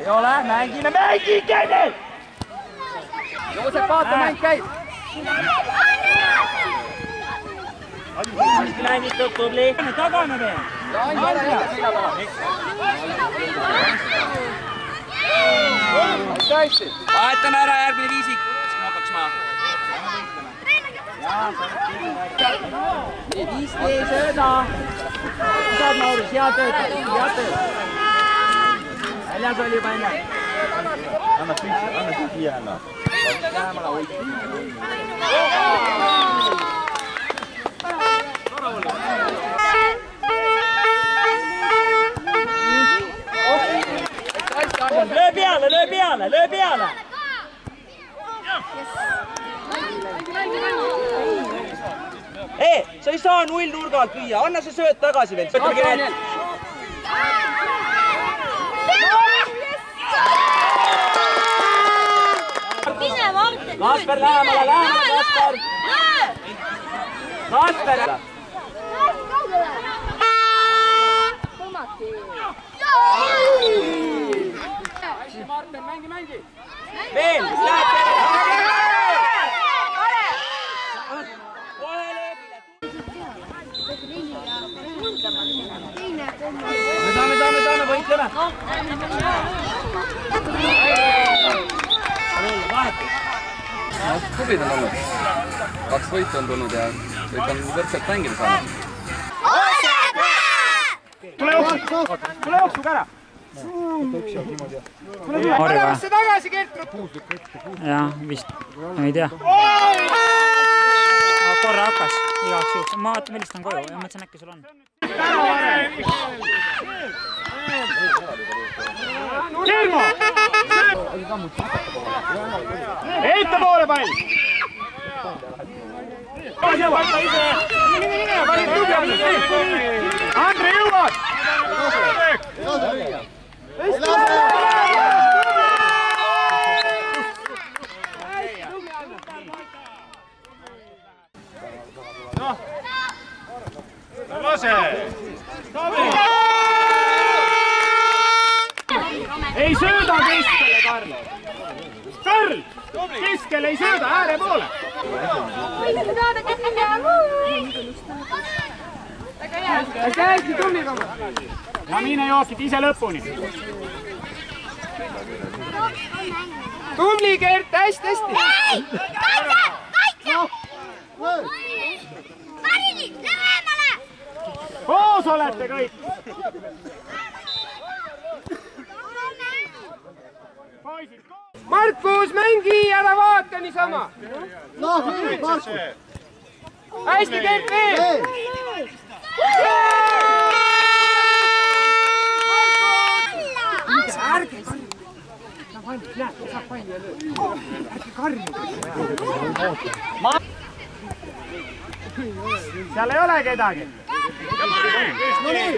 ei ole, mängime, mängige nüüd! Joosep, vaata, mäng käib! Hästi mängitud, tubli! Tagane veel! Vahetame ära järgmine viisik! Hakkaks maa! Nii, viiski ei sööda! Saad Maurits, hea tööd! Väljas oli juba enne! Anna siia enne! Lähemale hoid! Löö peale! Sa ei saa null nurga alt lüüa, anna see sööt tagasi veel. Kasper, lähemale, Kasper! Kasper! Martin, mängi! Veel! Me saame, võitleme! Tublid on olnud. 2 võitu on tulnud ja kõik on võrdselt mängida saanud. Tule jooksuga ära! Tagasi Gertrud! Jah, vist. Ei tea. Korra hakkas igaks juhuks. Ma vaatan, millist on koju ja mõtlesin, äkki sul on. Kirmo! Eita poole pall! Andre, jõuad! Lase! Ei sööda keskele, Karl! Karl! Keskele ei sööda, ääre poole! Hästi tubli kogu! Ja mine jookid ise lõpuni! Tubli, Gert! Hästi! Koos olete kõik! Markus, mängi, ära vaata niisama! Markus! Hästi, Gert, veel! Ärge! Saab palju ja löö. Äkki karju! Seal ei ole kedagi! No nii!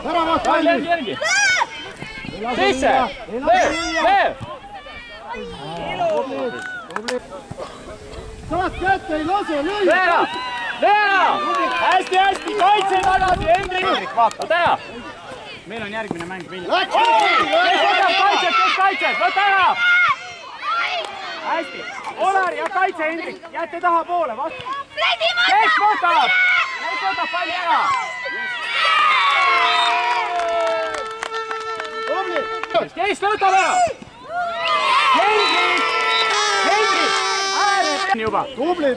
Väravat valmis! Sisse! Löö! Saad kätte, ei lase, löö! Lea! Hästi! Kaitse tagasi, Hendrik! Vaata, tea! Meil on järgmine mäng vilja. Kes kaitset? Võta ära! Hästi! Olar ja kaitse, Hendrik! Jätte taha poole, vastu! Kes võtab palli ära! Kes võtab ära? Hendrik! Ääre! Juba! Tubli!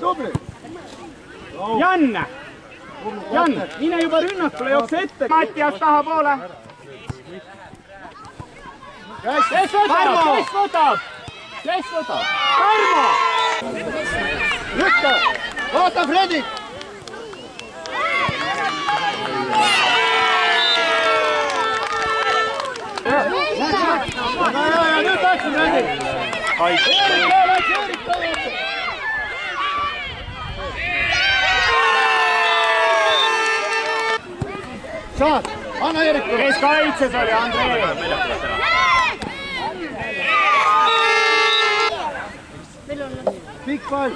Jan, mine juba rünnakule, jookse ette! Mattias taha poole! Kes võtab? Karmo! Lükka! Vaata Fredrik! Nüüd läksin Fredrik! Saad, anna Eerikule! Kes kaitses oli, Andrei? Pikk pall!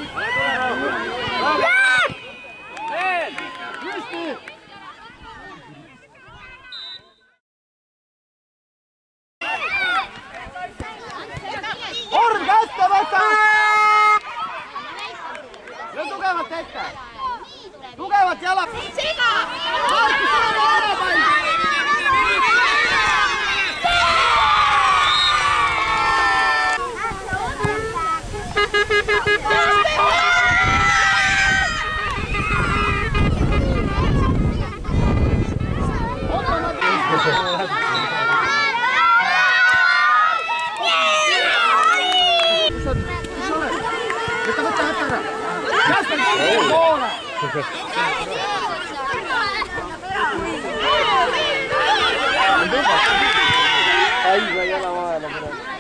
Just nii! Löö tugevalt ette! Tugevalt jala! Aivan jala vahele praegu.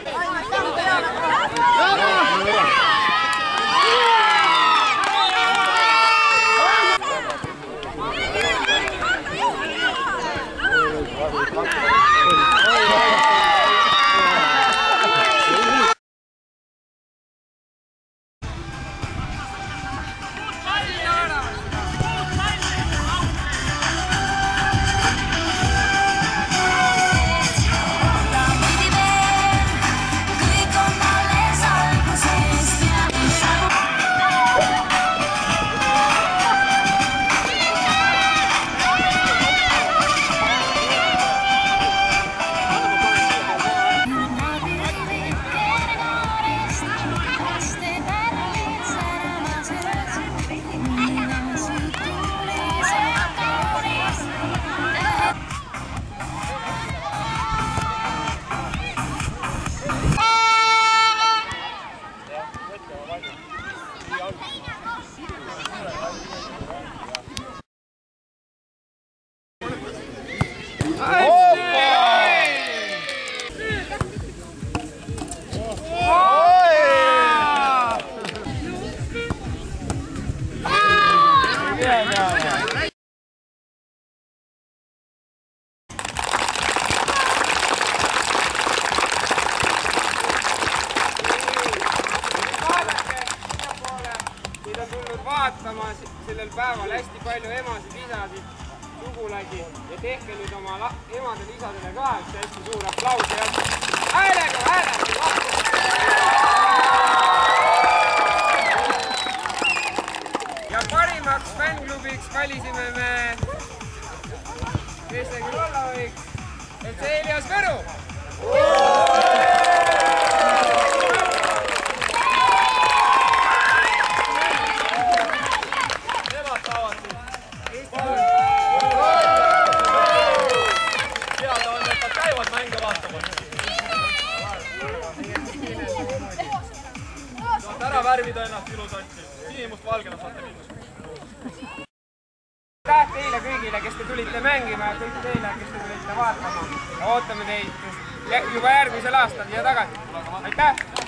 Vaatama sellel päeval hästi palju emasid, isasid, sugulasi ja tehke nüüd oma emadele, isadele ka üks hästi suur aplaus ja häälega! Ja parimaks fännklubiks valisime me Kristjan Krollaviks, et see Elias Võru! Ära värvida ennast ilusasti. Sinimust-valgena saate minna. Aitäh teile kõigile, kes te tulite mängima ja kõik teile, kes te tulite vaatama. Ja ootame teid juba järgmisel aastal siia tagasi. Aitäh!